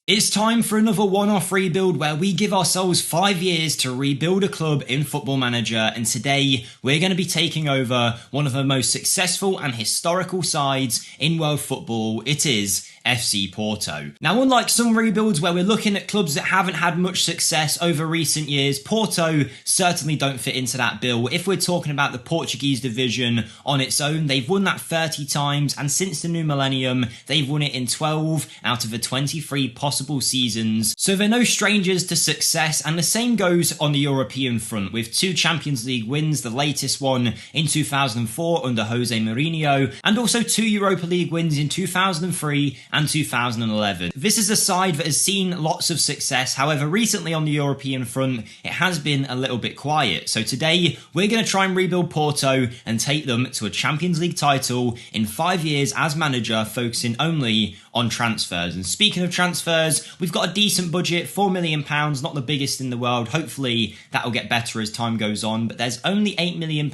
It's time for another one-off rebuild where we give ourselves 5 years to rebuild a club in Football Manager, and today we're going to be taking over one of the most successful and historical sides in world football. It is FC Porto. Now, unlike some rebuilds where we're looking at clubs that haven't had much success over recent years, Porto certainly don't fit into that bill. If we're talking about the Portuguese division on its own, they've won that 30 times, and since the new millennium, they've won it in 12 out of the 23 possible seasons. So they're no strangers to success, and the same goes on the European front, with 2 Champions League wins, the latest one in 2004 under Jose Mourinho, and also 2 Europa League wins in 2003 and 2011. This is a side that has seen lots of success. However, recently on the European front, it has been a little bit quiet. So today, we're going to try and rebuild Porto and take them to a Champions League title in 5 years as manager, focusing only on transfers. And speaking of transfers, we've got a decent budget, £4 million, not the biggest in the world. Hopefully, that'll get better as time goes on. But there's only £8 million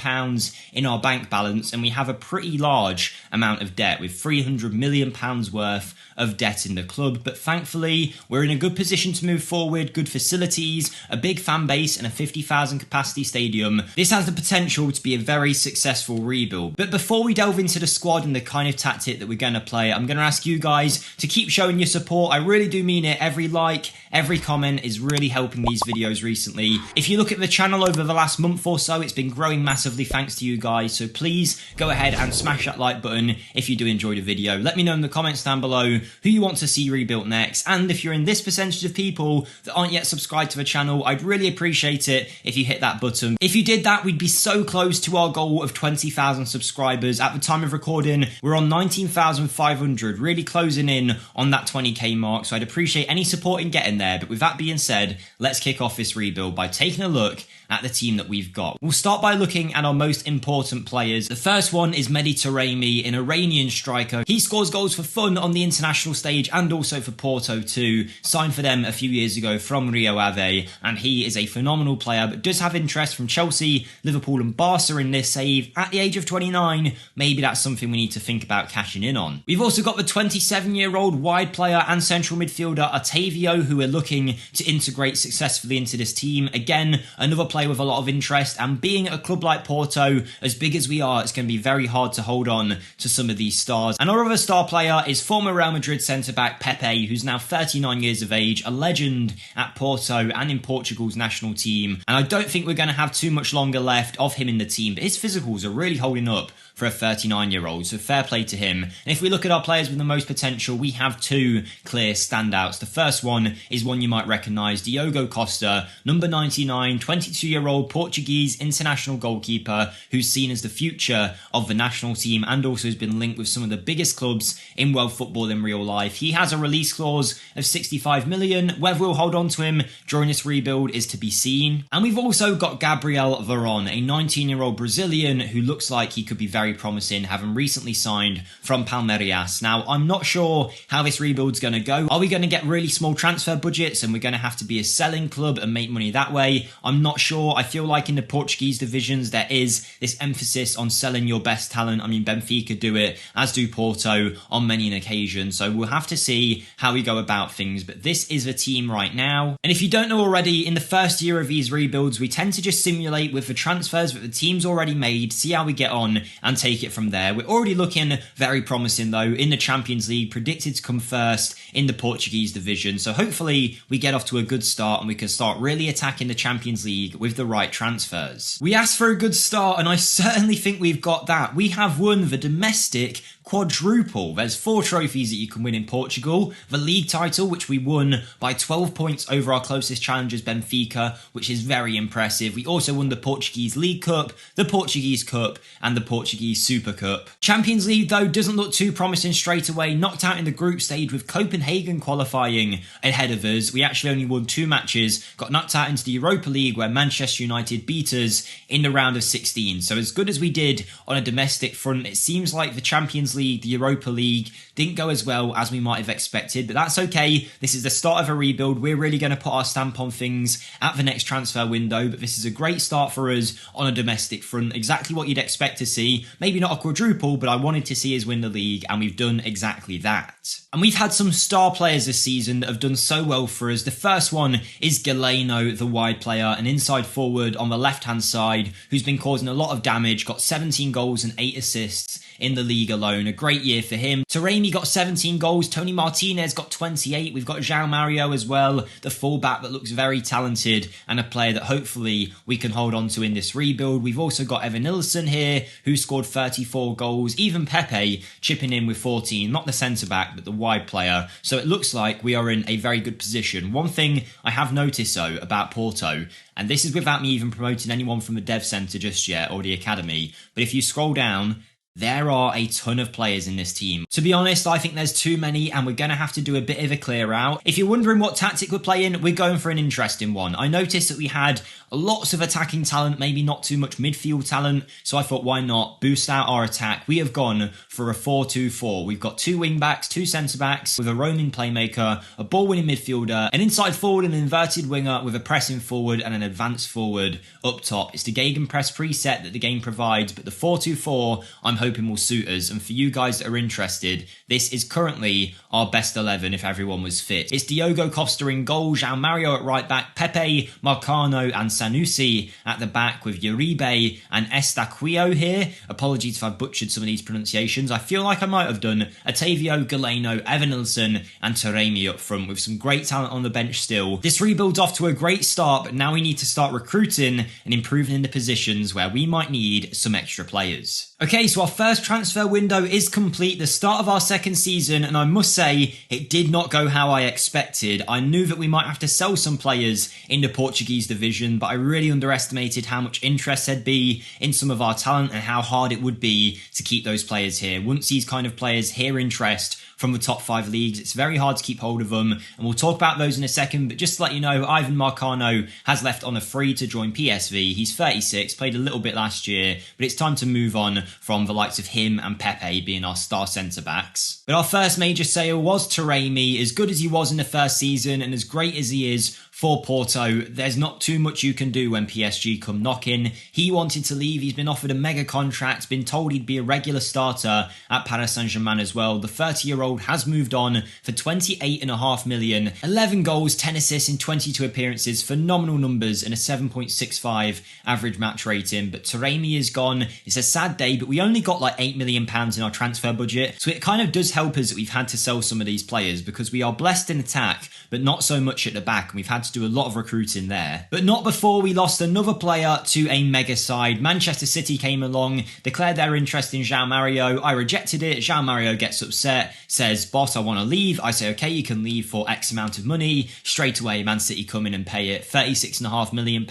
in our bank balance, and we have a pretty large amount of debt, with £300 million worth of debt in the club. But thankfully, we're in a good position to move forward, good facilities, a big fan base, and a 50,000 capacity stadium. This has the potential to be a very successful rebuild. But before we delve into the squad and the kind of tactic that we're going to play, I'm going to ask you guys to keep showing your support. I really do mean it. Every like, every comment is really helping these videos recently. If you look at the channel over the last month or so, it's been growing massively thanks to you guys. So please go ahead and smash that like button if you do enjoy the video. Let me know in the comments down below who you want to see rebuilt next. And if you're in this percentage of people that aren't yet subscribed to the channel, I'd really appreciate it if you hit that button. If you did that, we'd be so close to our goal of 20,000 subscribers. At the time of recording, we're on 19,500, really closing in on that 20k mark. So I'd appreciate any support in getting there. But with that being said, let's kick off this rebuild by taking a look at the team that we've got. We'll start by looking at our most important players. The first one is Mehdi Taremi, an Iranian striker. He scores goals for fun on the international stage and also for Porto too. Signed for them a few years ago from Rio Ave, and he is a phenomenal player, but does have interest from Chelsea, Liverpool and Barca in this save. At the age of 29, maybe that's something we need to think about cashing in on. We've also got the 27-year-old wide player and central midfielder Otavio, who we're looking to integrate successfully into this team. Again, another player with a lot of interest, and being at a club like Porto, as big as we are, it's going to be very hard to hold on to some of these stars. And our other star player is former Real Madrid centre-back Pepe, who's now 39 years of age, a legend at Porto and in Portugal's national team. And I don't think we're going to have too much longer left of him in the team, but his physicals are really holding up for a 39-year-old, so fair play to him. And if we look at our players with the most potential, we have 2 clear standouts. The first one is one you might recognise, Diogo Costa, number 99, 22-year-old Portuguese international goalkeeper who's seen as the future of the national team and also has been linked with some of the biggest clubs in world football in real life. He has a release clause of 65 million. Whether we'll hold on to him during this rebuild is to be seen. And we've also got Gabriel Veron, a 19-year-old Brazilian who looks like he could be very promising, having recently signed from Palmeiras. Now, I'm not sure how this rebuild's going to go. Are we going to get really small transfer budgets and we're going to have to be a selling club and make money that way? I'm not sure. I feel like in the Portuguese divisions there is this emphasis on selling your best talent. I mean, Benfica do it, as do Porto on many an occasion. So we'll have to see how we go about things. But this is the team right now. And if you don't know already, in the first year of these rebuilds, we tend to just simulate with the transfers that the team's already made, see how we get on, and take it from there. We're already looking very promising though in the Champions League, predicted to come first in the Portuguese division. So hopefully we get off to a good start and we can start really attacking the Champions League with the right transfers. We asked for a good start and I certainly think we've got that. We have won the domestic quadruple. There's 4 trophies that you can win in Portugal. The league title, which we won by 12 points over our closest challengers Benfica, which is very impressive. We also won the Portuguese League Cup, the Portuguese Cup, and the Portuguese Super Cup. Champions League, though, doesn't look too promising straight away. Knocked out in the group stage with Copenhagen qualifying ahead of us. We actually only won 2 matches, got knocked out into the Europa League where Manchester United beat us in the round of 16. So as good as we did on a domestic front, it seems like the Champions League League, the Europa League didn't go as well as we might have expected, but that's okay. This is the start of a rebuild. We're really going to put our stamp on things at the next transfer window, but this is a great start for us on a domestic front. Exactly what you'd expect to see. Maybe not a quadruple, but I wanted to see us win the league, and we've done exactly that. And we've had some star players this season that have done so well for us. The first one is Galeno, the wide player, an inside forward on the left-hand side who's been causing a lot of damage, got 17 goals and 8 assists in the league alone. A great year for him. Taremi got 17 goals. Tony Martinez got 28. We've got João Mario as well, the fullback that looks very talented and a player that hopefully we can hold on to in this rebuild. We've also got Evan Nilsson here, who scored 34 goals. Even Pepe chipping in with 14. Not the centre-back, but the wide player. So it looks like we are in a very good position. One thing I have noticed, though, about Porto, and this is without me even promoting anyone from the dev centre just yet, or the academy, but if you scroll down, there are a ton of players in this team. To be honest, I think there's too many and we're going to have to do a bit of a clear out. If you're wondering what tactic we're playing, we're going for an interesting one. I noticed that we had lots of attacking talent, maybe not too much midfield talent, so I thought why not boost out our attack. We have gone for a 4-2-4. We've got 2 wing-backs, 2 centre-backs with a roaming playmaker, a ball-winning midfielder, an inside forward, an inverted winger with a pressing forward and an advanced forward up top. It's the gegenpress preset that the game provides, but the 4-2-4 I'm hoping will suit us. And for you guys that are interested, this is currently our best 11 if everyone was fit. It's Diogo Costa in goal, João Mario at right back, Pepe, Marcano and Sanusi at the back with Uribe and Estaquio here. Apologies if I've butchered some of these pronunciations. I feel like I might have done. Otavio, Galeno, Evan Nilsson and Taremi up front with some great talent on the bench still. This rebuild's off to a great start, but now we need to start recruiting and improving in the positions where we might need some extra players. Okay, so our first transfer window is complete, the start of our second season, and I must say, it did not go how I expected. I knew that we might have to sell some players in the Portuguese division, but I really underestimated how much interest there'd be in some of our talent and how hard it would be to keep those players here. Once these kind of players hear interest from the top 5 leagues, it's very hard to keep hold of them, and we'll talk about those in a second. But just to let you know, Ivan Marcano has left on a free to join PSV. He's 36, played a little bit last year, but it's time to move on from the likes of him and Pepe being our star centre-backs. But our first major sale was Taremi. As good as he was in the first season and as great as he is for Porto, there's not too much you can do when PSG come knocking. He wanted to leave. He's been offered a mega contract, been told he'd be a regular starter at Paris Saint-Germain as well. The 30-year-old has moved on for 28.5 million, 11 goals, 10 assists in 22 appearances, phenomenal numbers and a 7.65 average match rating. But Taremi is gone. It's a sad day, but we only got like £8 million in our transfer budget, so it kind of does help us that we've had to sell some of these players because we are blessed in attack, but not so much at the back, and we've had to do a lot of recruiting there. But not before we lost another player to a mega side. Manchester City came along, declared their interest in João Mario. I rejected it. João Mario gets upset, says, "Boss, I want to leave." I say, okay, you can leave for X amount of money. Straight away, Man City come in and pay it. £36.5 million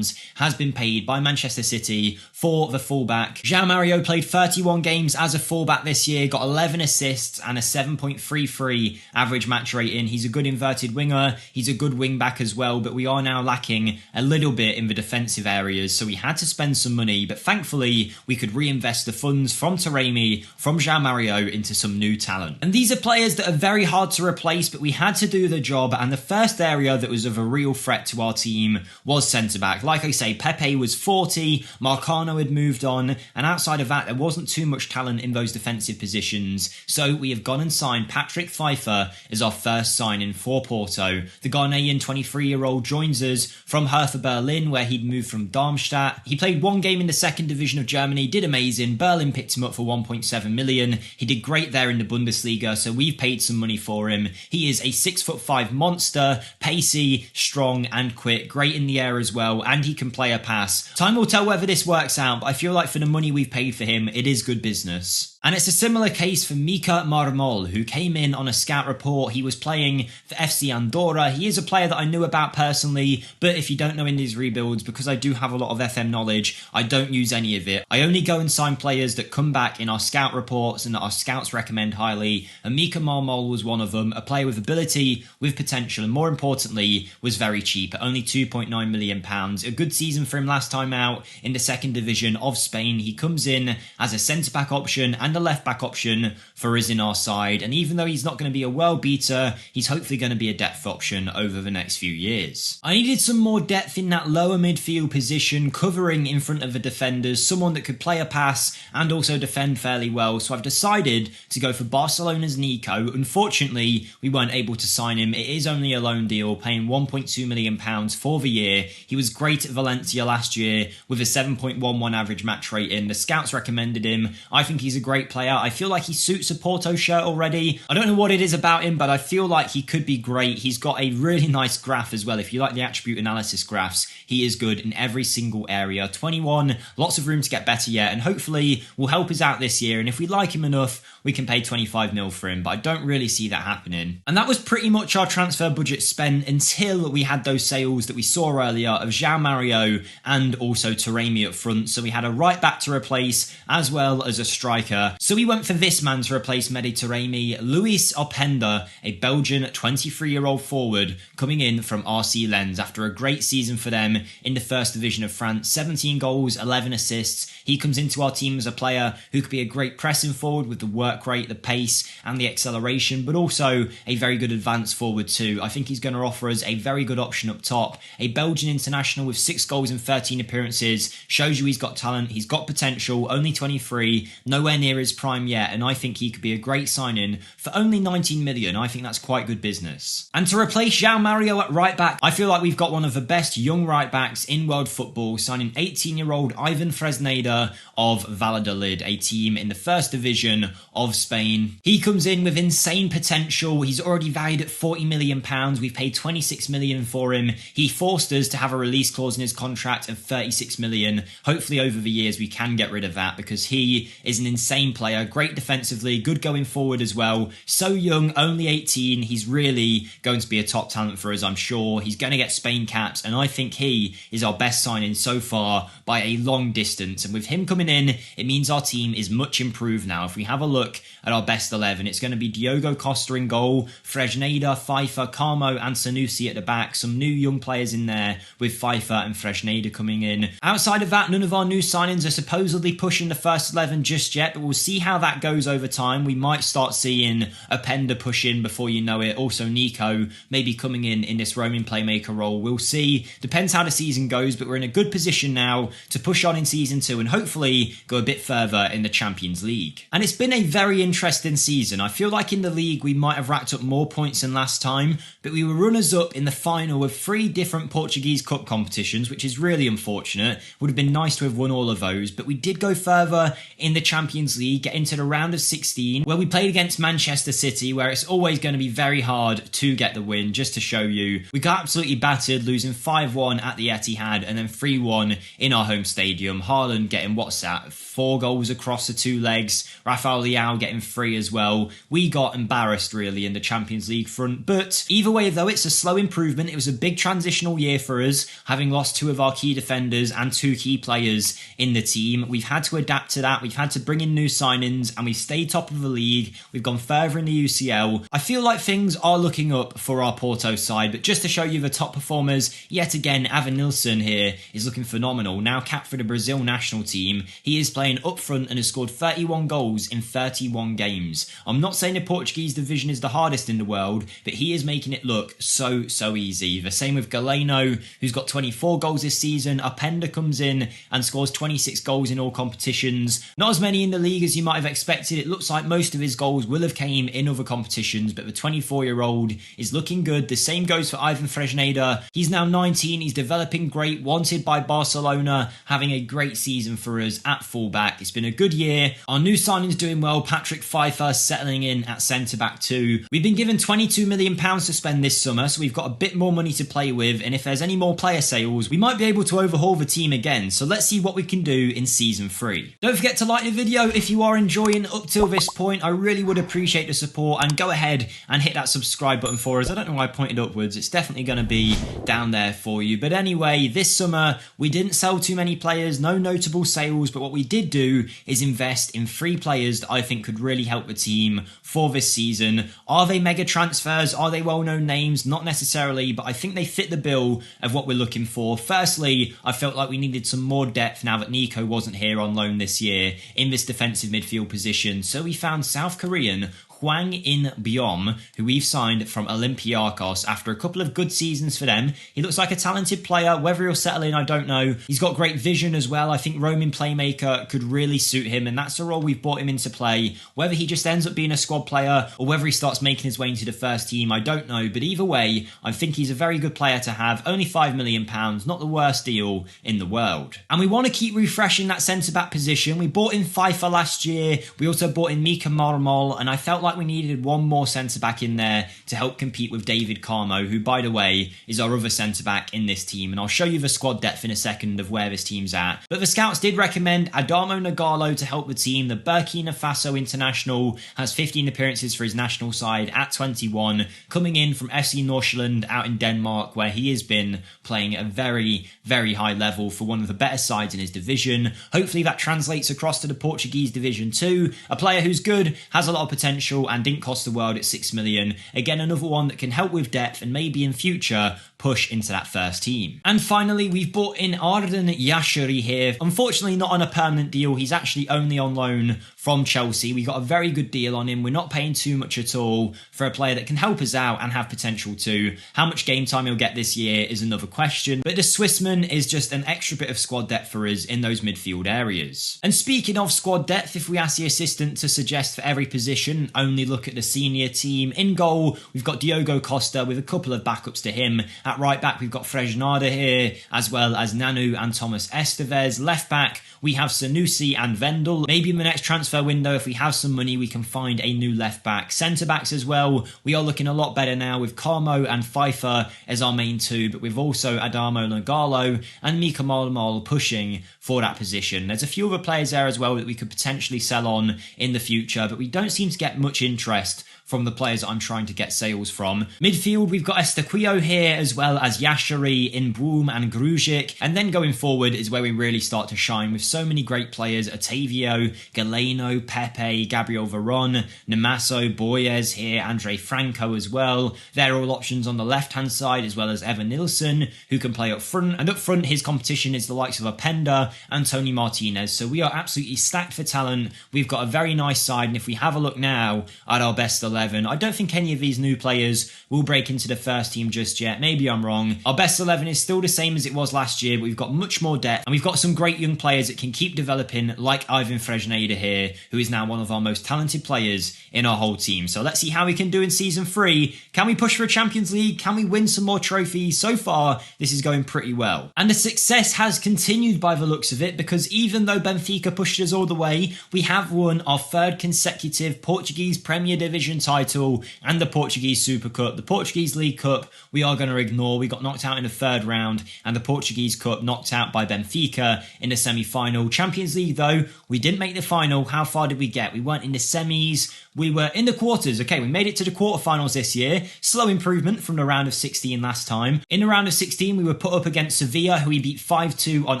has been paid by Manchester City for the fullback. João Mario played 31 games as a fullback this year, got 11 assists and a 7.33 average match rating. He's a good inverted winger. He's a good wing back as well, but we are now lacking a little bit in the defensive areas, so we had to spend some money, but thankfully we could reinvest the funds from Taremi, from João Mario into some new talent. And these are players that are very hard to replace, but we had to do the job, and the first area that was of a real threat to our team was centre-back. Like I say, Pepe was 40, Marcano had moved on, and outside of that there wasn't too much talent in those defensive positions, so we have gone and signed Patrick Pfeiffer as our first signing for Porto. The Ghanaian 23-year-old joins us from Hertha Berlin, where he'd moved from Darmstadt. He played 1 game in the second division of Germany, did amazing. Berlin picked him up for 1.7 million. He did great there in the Bundesliga, so we've paid some money for him. He is a 6'5" monster, pacey, strong and quick, great in the air as well, and he can play a pass. Time will tell whether this works out, but I feel like for the money we've paid for him, it is good business. And it's a similar case for Mika Marmol, who came in on a scout report. He was playing for FC Andorra. He is a player that I knew about personally, but if you don't know in these rebuilds, because I do have a lot of FM knowledge, I don't use any of it. I only go and sign players that come back in our scout reports and that our scouts recommend highly, and Mika Marmol was one of them, a player with ability, with potential, and more importantly, was very cheap at only £2.9 million. A good season for him last time out in the second division of Spain. He comes in as a centre-back option and and a left-back option for us in our side. And even though he's not going to be a world beater, he's hopefully going to be a depth option over the next few years. I needed some more depth in that lower midfield position, covering in front of the defenders, someone that could play a pass and also defend fairly well. So I've decided to go for Barcelona's Nico. Unfortunately, we weren't able to sign him. It is only a loan deal, paying £1.2 million for the year. He was great at Valencia last year with a 7.11 average match rating. The scouts recommended him. I think he's a great player. I feel like he suits a Porto shirt already. I don't know what it is about him, but I feel like he could be great. He's got a really nice graph as well. If you like the attribute analysis graphs, he is good in every single area. 21, lots of room to get better yet, and hopefully will help us out this year. And if we like him enough, we can pay 25 mil for him, but I don't really see that happening. And that was pretty much our transfer budget spent until we had those sales that we saw earlier of João Mario and also Taremi up front. So we had a right back to replace as well as a striker. So we went for this man to replace Mehdi Taremi, Luis Openda, a Belgian 23-year-old forward coming in from RC Lens after a great season for them in the first division of France. 17 goals, 11 assists. He comes into our team as a player who could be a great pressing forward with the work rate, the pace and the acceleration, but also a very good advanced forward too. I think he's going to offer us a very good option up top. A Belgian international with 6 goals in 13 appearances shows you he's got talent, he's got potential, only 23, nowhere near his prime yet, and I think he could be a great signing for only 19 million. I think that's quite good business. And to replace João Mario at right back, I feel like we've got one of the best young right backs in world football, signing 18-year-old Ivan Fresneda of Valladolid, a team in the first division of Spain. He comes in with insane potential. He's already valued at £40 million. We've paid 26 million for him. He forced us to have a release clause in his contract of 36 million. Hopefully over the years we can get rid of that because he is an insane player, great defensively, good going forward as well. So young, only 18. He's really going to be a top talent for us, I'm sure. He's going to get Spain caps, and I think he is our best signing so far by a long distance. And with him coming in, it means our team is much improved now. If we have a look at our best 11, it's going to be Diogo Costa in goal, Fresneda, Pfeiffer, Carmo and Sanusi at the back. Some new young players in there with Pfeiffer and Fresneda coming in. Outside of that, none of our new signings are supposedly pushing the first 11 just yet, but we'll see how that goes over time. We might start seeing Openda push in before you know it. Also Nico maybe coming in this roaming playmaker role. We'll see. Depends how the season goes, but we're in a good position now to push on in season 2 and hopefully go a bit further in the Champions League. And it's been a very interesting season. I feel like in the league we might have racked up more points than last time, but we were runners-up in the final of 3 different Portuguese Cup competitions, which is really unfortunate. Would have been nice to have won all of those, but we did go further in the Champions League, get into the round of 16, where we played against Manchester City, where it's always going to be very hard to get the win. Just to show you, we got absolutely battered, losing 5-1 at the Etihad and then 3-1 in our home stadium. Haaland getting, what's that, 4 goals across the 2 legs. Rafael Leao getting 3 as well. We got embarrassed really in the Champions League front, but either way though, it's a slow improvement. It was a big transitional year for us, having lost 2 of our key defenders and 2 key players in the team. We've had to adapt to that. We've had to bring in new signings and we've stayed top of the league. We've gone further in the UCL. I feel like things are looking up for our Porto side, but just to show you the top performers, yet again, Avan Nilsson here is looking phenomenal. Now capped for the Brazil national team. He is playing up front and has scored 31 goals in 31 games. I'm not saying the Portuguese division is the hardest in the world, but he is making it look so easy. The same with Galeno, who's got 24 goals this season. Openda comes in and scores 26 goals in all competitions. Not as many in the league as you might have expected. It looks like most of his goals will have came in other competitions, but the 24-year-old is looking good. The same goes for Ivan Fresneda. He's now 19. He's developing great, wanted by Barcelona, having a great season for us at fullback. It's been a good year. Our new signing's doing well. Patrick Pfeiffer settling in at centre-back too. We've been given £22 million to spend this summer, so we've got a bit more money to play with, and if there's any more player sales, we might be able to overhaul the team again, so let's see what we can do in Season 3. Don't forget to like the video if you are enjoying up till this point. I really would appreciate the support, and go ahead and hit that subscribe button for us. I don't know why I pointed upwards. It's definitely going to be down there for you. But anyway, this summer, we didn't sell too many players, no notable sales, but what we did did do is invest in 3 players that I think could really help the team for this season. Are they mega transfers? Are they well-known names? Not necessarily, but I think they fit the bill of what we're looking for. Firstly, I felt like we needed some more depth now that Nico wasn't here on loan this year in this defensive midfield position. So we found South Korean Hwang In Byom, who we've signed from Olympiacos after a couple of good seasons for them. He looks like a talented player. Whether he'll settle in, I don't know. He's got great vision as well. I think roaming playmaker could really suit him, and that's the role we've brought him into play. Whether he just ends up being a squad player or whether he starts making his way into the first team, I don't know. But either way, I think he's a very good player to have. Only £5 million, not the worst deal in the world. And we want to keep refreshing that centre-back position. We bought in Pfeiffer last year. We also bought in Mika Marmol, and I felt like we needed one more centre-back in there to help compete with David Carmo, who, by the way, is our other centre-back in this team. And I'll show you the squad depth in a second of where this team's at. But the scouts did recommend Adamo Nagalo to help the team. The Burkina Faso international has 15 appearances for his national side at 21, coming in from FC Nordsjælland out in Denmark, where he has been playing at a very, very high level for one of the better sides in his division. Hopefully that translates across to the Portuguese division too. A player who's good, has a lot of potential, and didn't cost the world at 6 million. Again, another one that can help with depth and maybe in future push into that first team. And finally, we've brought in Arden Yashari here. Unfortunately, not on a permanent deal. He's actually only on loan from Chelsea. We got a very good deal on him. We're not paying too much at all for a player that can help us out and have potential too. How much game time he'll get this year is another question. But the Swissman is just an extra bit of squad depth for us in those midfield areas. And speaking of squad depth, if we ask the assistant to suggest for every position, only look at the senior team. In goal, we've got Diogo Costa with a couple of backups to him. At right back, we've got Fresnada here, as well as Nanu and Thomas Estevez. Left back, we have Sanusi and Vendel. Maybe in the next transfer window, if we have some money, we can find a new left back. Centre backs as well, we are looking a lot better now with Carmo and Pfeiffer as our main two, but we've also Adamo Nagalo and Mika Marmol pushing for that position. There's a few other players there as well that we could potentially sell on in the future, but we don't seem to get much interest from the players that I'm trying to get sales from. Midfield, we've got Estaquio here, as well as Yashari, Inboom and Grujic. And then going forward is where we really start to shine with so many great players. Otavio, Galeno, Pepe, Gabriel Veron, Namaso, Boyes here, Andre Franco as well. They're all options on the left-hand side, as well as Evan Nilsson, who can play up front. And up front, his competition is the likes of Openda and Tony Martinez. So we are absolutely stacked for talent. We've got a very nice side. And if we have a look now at our best 11, I don't think any of these new players will break into the first team just yet. Maybe I'm wrong. Our best 11 is still the same as it was last year, but we've got much more depth, and we've got some great young players that can keep developing, like Ivan Fresneda here, who is now one of our most talented players in our whole team. So let's see how we can do in Season 3. Can we push for a Champions League? Can we win some more trophies? So far, this is going pretty well. And the success has continued by the looks of it, because even though Benfica pushed us all the way, we have won our 3rd consecutive Portuguese Premier Division title and the Portuguese Super Cup. The Portuguese League Cup we are going to ignore. We got knocked out in the 3rd round, and the Portuguese Cup knocked out by Benfica in the semi-final. Champions League though, we didn't make the final. How far did we get? We weren't in the semis. We were in the quarters. Okay, we made it to the quarterfinals this year. Slow improvement from the round of 16 last time. In the round of 16, we were put up against Sevilla, who we beat 5-2 on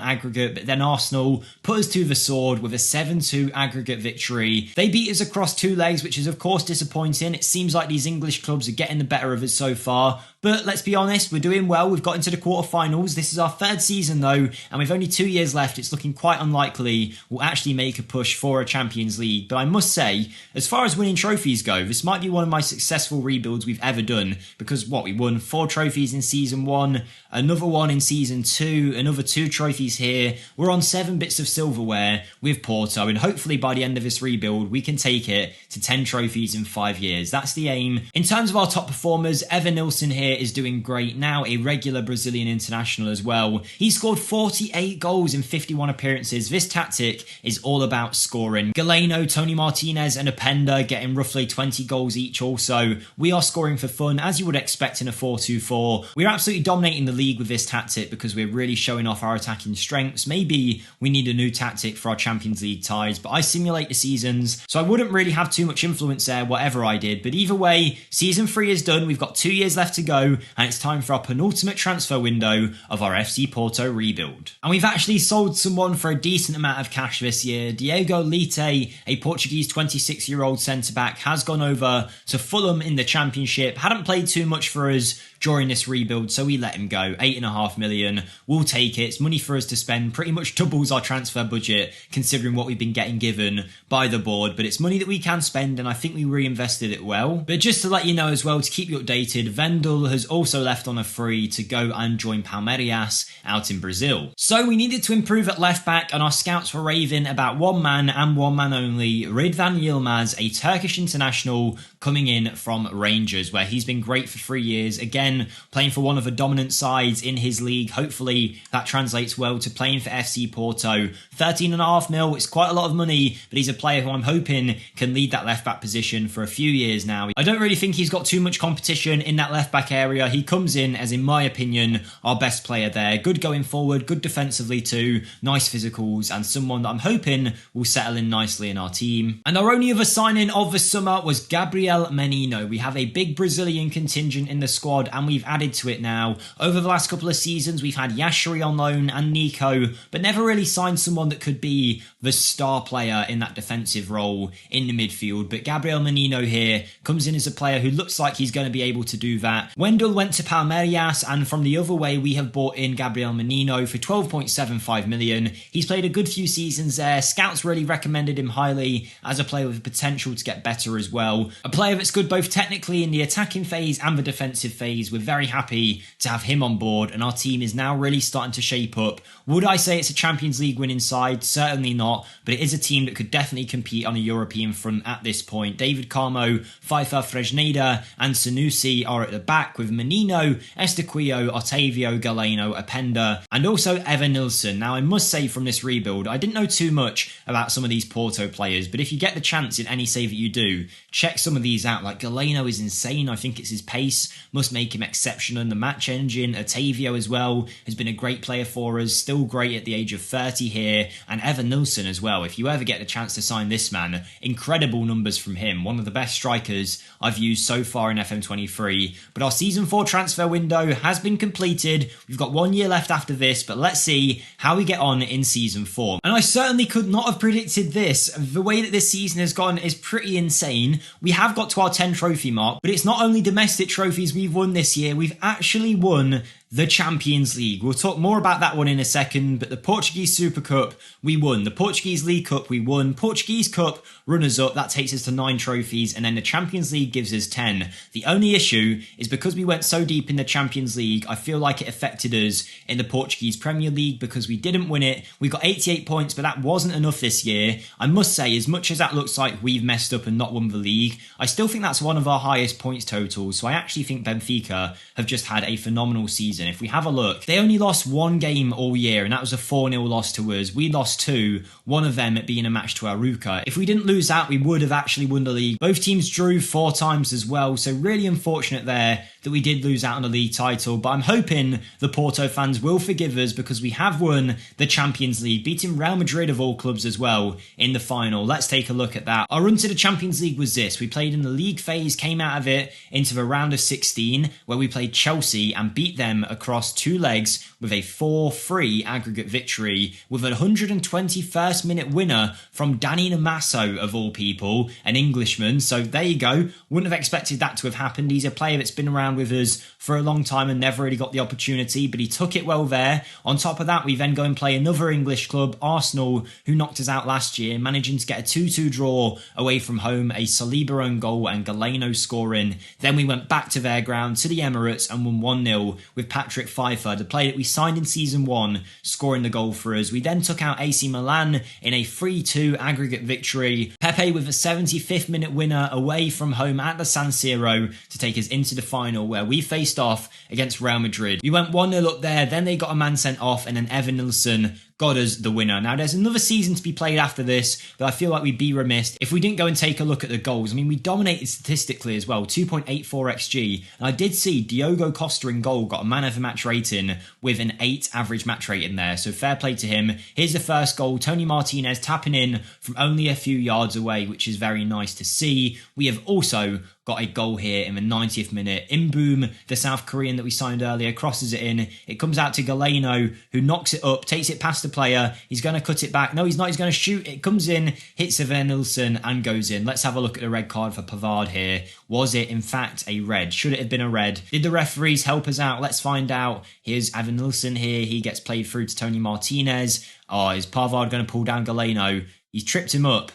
aggregate, but then Arsenal put us to the sword with a 7-2 aggregate victory. They beat us across 2 legs, which is of course disappointing. It seems like these English clubs are getting the better of us so far. But let's be honest, we're doing well. We've got into the quarterfinals. This is our 3rd season though, and with only 2 years left, it's looking quite unlikely we'll actually make a push for a Champions League. But I must say, as far as winning trophies go, this might be one of my successful rebuilds we've ever done, because we won 4 trophies in Season 1, another one in Season 2, another 2 trophies here. We're on 7 bits of silverware with Porto, and hopefully by the end of this rebuild, we can take it to 10 trophies in 5 years. That's the aim. In terms of our top performers, Evan Nilsson here is doing great, now a regular Brazilian international as well. He scored 48 goals in 51 appearances. This tactic is all about scoring. Galeno, Tony Martinez and Openda getting roughly 20 goals each also. We are scoring for fun, as you would expect in a 4-2-4. We're absolutely dominating the league with this tactic because we're really showing off our attacking strengths. Maybe we need a new tactic for our Champions League ties, but I simulate the seasons, so I wouldn't really have too much influence there whatever I did. But either way, Season 3 is done. We've got 2 years left to go. go, and it's time for our penultimate transfer window of our FC Porto rebuild. And we've actually sold someone for a decent amount of cash this year. Diego Leite, a Portuguese 26-year-old centre-back, has gone over to Fulham in the Championship. Hadn't played too much for us during this rebuild, so we let him go. 8.5 million. We'll take it. It's money for us to spend. Pretty much doubles our transfer budget considering what we've been getting given by the board, but it's money that we can spend, and I think we reinvested it well. But just to let you know as well, to keep you updated, Vendel has also left on a free to go and join Palmeiras out in Brazil. So we needed to improve at left back, and our scouts were raving about one man and one man only, Rıdvan Yılmaz, a Turkish international coming in from Rangers, where he's been great for 3 years. Again, playing for one of the dominant sides in his league. Hopefully that translates well to playing for FC Porto. 13.5 mil, it's quite a lot of money, but he's a player who I'm hoping can lead that left back position for a few years now. I don't really think he's got too much competition in that left back area. He comes in as, in my opinion, our best player there. Good going forward, good defensively too, nice physicals, and someone that I'm hoping will settle in nicely in our team. And our only other signing of the summer was Gabriel Menino. We have a big Brazilian contingent in the squad, and we've added to it now. Over the last couple of seasons, we've had Yashri on loan and Nico, but never really signed someone that could be the star player in that defensive role in the midfield. But Gabriel Menino here comes in as a player who looks like he's going to be able to do that. Wendell went to Palmeiras, and from the other way, we have bought in Gabriel Menino for 12.75 million. He's played a good few seasons there. Scouts really recommended him highly as a player with potential to get better as well. A player that's good both technically in the attacking phase and the defensive phase. We're very happy to have him on board, and our team is now really starting to shape up. Would I say it's a Champions League winning side? Certainly not, but it is a team that could definitely compete on a European front at this point. David Carmo, Pfeiffer, Fresneda and Sanusi are at the back, with Menino, Estaquio, Otavio, Galeno, Openda, and also Evan Nilsson. Now, I must say from this rebuild, I didn't know too much about some of these Porto players, but if you get the chance in any save that you do, check some of these out. Like Galeno is insane. I think it's his pace must make him exceptional in the match engine. Otavio as well has been a great player for us, still great at the age of 30 here, and Evan Nilsson as well. If you ever get the chance to sign this man, incredible numbers from him. One of the best strikers I've used so far in FM23. But our Season 4 transfer window has been completed. We've got 1 year left after this, but let's see how we get on in Season 4. And I certainly could not have predicted this. The way that this season has gone is pretty insane. We have got to our 10 trophy mark, but it's not only domestic trophies we've won this year, we've actually won the Champions League. We'll talk more about that one in a second, but the Portuguese Super Cup, we won. The Portuguese League Cup, we won. Portuguese Cup, runners-up, that takes us to 9 trophies, and then the Champions League gives us 10. The only issue is because we went so deep in the Champions League, I feel like it affected us in the Portuguese Premier League because we didn't win it. We got 88 points, but that wasn't enough this year. I must say, as much as that looks like we've messed up and not won the league, I still think that's one of our highest points totals, so I actually think Benfica have just had a phenomenal season. If we have a look, they only lost 1 game all year, and that was a 4-0 loss to us. We lost 2, one of them being a match to Aruca. If we didn't lose that, we would have actually won the league. Both teams drew 4 times as well, so really unfortunate there that we did lose out on the league title, but I'm hoping the Porto fans will forgive us because we have won the Champions League, beating Real Madrid of all clubs as well in the final. Let's take a look at that. Our run to the Champions League was this. We played in the league phase, came out of it into the round of 16, where we played Chelsea and beat them across 2 legs with a 4-3 aggregate victory, with a 121st minute winner from Danny Namasso of all people, an Englishman. So there you go. Wouldn't have expected that to have happened. He's a player that's been around with us for a long time and never really got the opportunity, but he took it well there. On top of that, we then go and play another English club, Arsenal, who knocked us out last year, managing to get a 2-2 draw away from home, a Saliba own goal and Galeno scoring. Then we went back to their ground to the Emirates and won 1-0 with Patrick Pfeiffer, the player that we signed in Season 1, scoring the goal for us. We then took out AC Milan in a 3-2 aggregate victory. Pepe with a 75th minute winner away from home at the San Siro to take us into the final, where we faced off against Real Madrid. We went 1-0 up there, then they got a man sent off, and then Evan Nilsson got us the winner. Now, there's another season to be played after this, but I feel like we'd be remiss if we didn't go and take a look at the goals. I mean, we dominated statistically as well, 2.84 XG. And I did see Diogo Costa in goal got a man of the match rating with an 8 average match rating there. So fair play to him. Here's the first goal. Tony Martinez tapping in from only a few yards away, which is very nice to see. We have also got a goal here in the 90th minute. Inboom, the South Korean that we signed earlier, crosses it in. It comes out to Galeno, who knocks it up, takes it past the player. He's going to cut it back. No, he's not. He's going to shoot. It comes in, hits Evanilson and goes in. Let's have a look at the red card for Pavard here. Was it, in fact, a red? Should it have been a red? Did the referees help us out? Let's find out. Here's Evanilson here. He gets played through to Tony Martinez. Oh, is Pavard going to pull down Galeno? He's tripped him up.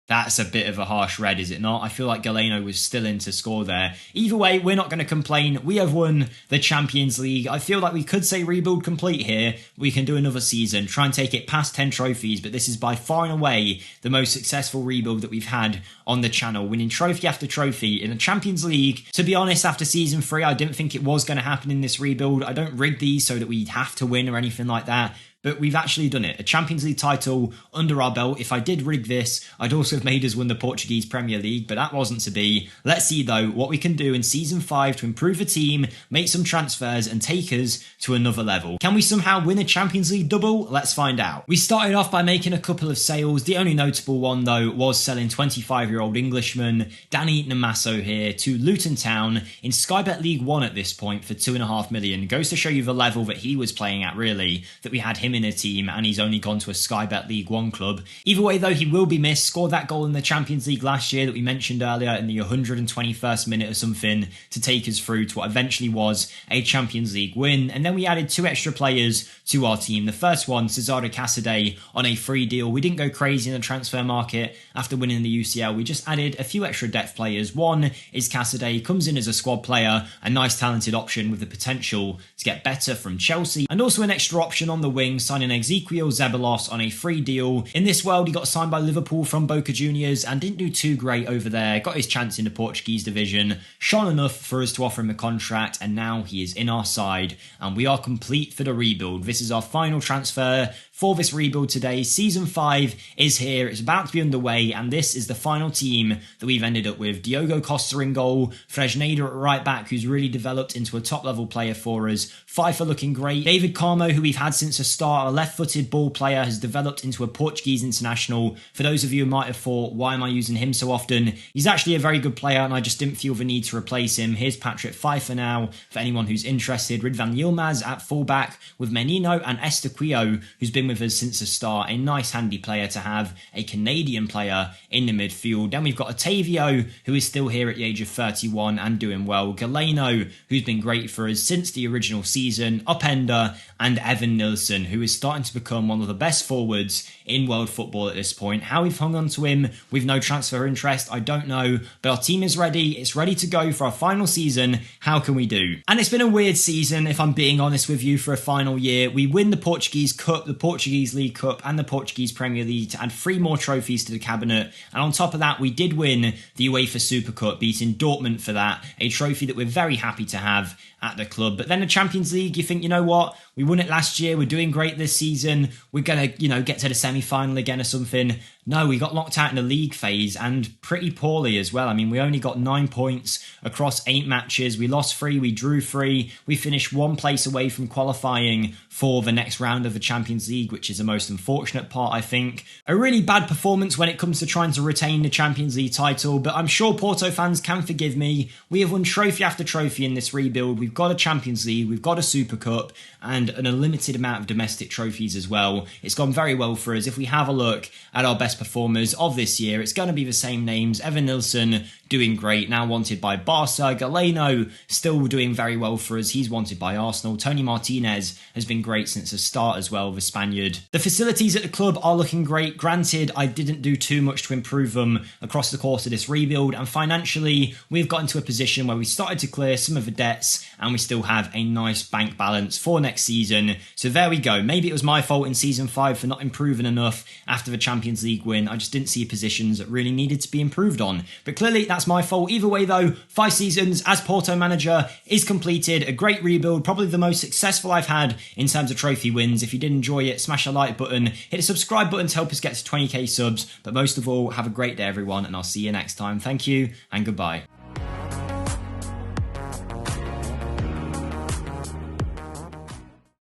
That's a bit of a harsh red, is it not? I feel like Galeno was still in to score there. Either way, we're not going to complain. We have won the Champions League. I feel like we could say rebuild complete here. We can do another season, try and take it past 10 trophies, but this is by far and away the most successful rebuild that we've had on the channel, winning trophy after trophy in the Champions League. To be honest, after season 3, I didn't think it was going to happen in this rebuild. I don't rig these so that we have to win or anything like that. But we've actually done it. A Champions League title under our belt. If I did rig this, I'd also have made us win the Portuguese Premier League, but that wasn't to be. Let's see, though, what we can do in Season 5 to improve the team, make some transfers, and take us to another level. Can we somehow win a Champions League double? Let's find out. We started off by making a couple of sales. The only notable one, though, was selling 25-year-old Englishman Danny Namaso here to Luton Town in Sky Bet League 1 at this point for $2.5 million. Goes to show you the level that he was playing at, really, that we had him in a team and he's only gone to a Sky Bet League 1 club. Either way, though, he will be missed. Scored that goal in the Champions League last year that we mentioned earlier in the 121st minute or something to take us through to what eventually was a Champions League win. And then we added 2 extra players to our team. The first one, Cesare Casadei, on a free deal. We didn't go crazy in the transfer market after winning the UCL. We just added a few extra depth players. One is Casadei, comes in as a squad player, a nice talented option with the potential to get better from Chelsea. And also an extra option on the wing, signing Ezequiel Zeballos on a free deal. In this world, he got signed by Liverpool from Boca Juniors and didn't do too great over there. Got his chance in the Portuguese division, shone enough for us to offer him a contract, and now he is in our side and we are complete for the rebuild. This is our final transfer for this rebuild today. Season 5 is here. It's about to be underway, and this is the final team that we've ended up with. Diogo Costa in goal, Fresneda at right back, who's really developed into a top-level player for us. Pfeiffer looking great. David Carmo, who we've had since the start, a left-footed ball player, has developed into a Portuguese international. For those of you who might have thought, why am I using him so often? He's actually a very good player, and I just didn't feel the need to replace him. Here's Patrick Pfeiffer now, for anyone who's interested. Ridvan Yilmaz at fullback, with Menino and Estaquio, who's been with us since the start. A nice handy player to have, a Canadian player in the midfield. Then we've got Otavio, who is still here at the age of 31 and doing well. Galeno, who's been great for us since the original season. Openda and Evan Nilsson, who is starting to become one of the best forwards in world football at this point. How we've hung on to him with no transfer interest, I don't know, but our team is ready. It's ready to go for our final season. How can we do? And it's been a weird season, if I'm being honest with you, for a final year. We win the Portuguese Cup, the Portuguese League Cup and the Portuguese Premier League to add 3 more trophies to the cabinet. And on top of that, we did win the UEFA Super Cup, beating Dortmund for that, a trophy that we're very happy to have at the club. But then the Champions League, you think, you know what? We won it last year. We're doing great this season. We're going to, get to the semi-final again or something. No, we got locked out in the league phase and pretty poorly as well. I mean, we only got 9 points across 8 matches. We lost 3, we drew 3. We finished 1 place away from qualifying for the next round of the Champions League, which is the most unfortunate part, I think. A really bad performance when it comes to trying to retain the Champions League title, but I'm sure Porto fans can forgive me. We have won trophy after trophy in this rebuild. We've got a Champions League, we've got a Super Cup, and an unlimited amount of domestic trophies as well. It's gone very well for us. If we have a look at our best performers of this year, it's going to be the same names. Evan Nilsson doing great, now wanted by Barca. Galeno still doing very well for us. He's wanted by Arsenal. Tony Martinez has been great since the start as well, the Spaniard. The facilities at the club are looking great. Granted, I didn't do too much to improve them across the course of this rebuild, and financially, we've got into a position where we started to clear some of the debts, and we still have a nice bank balance for next season. So there we go. Maybe it was my fault in Season 5 for not improving enough after the Champions League win. I just didn't see positions that really needed to be improved on. But clearly, that's that's my fault. Either way though, 5 seasons as Porto manager is completed. A great rebuild, probably the most successful I've had in terms of trophy wins. If you did enjoy it, smash a like button, hit the subscribe button to help us get to 20k subs. But most of all, have a great day everyone, and I'll see you next time. Thank you and goodbye.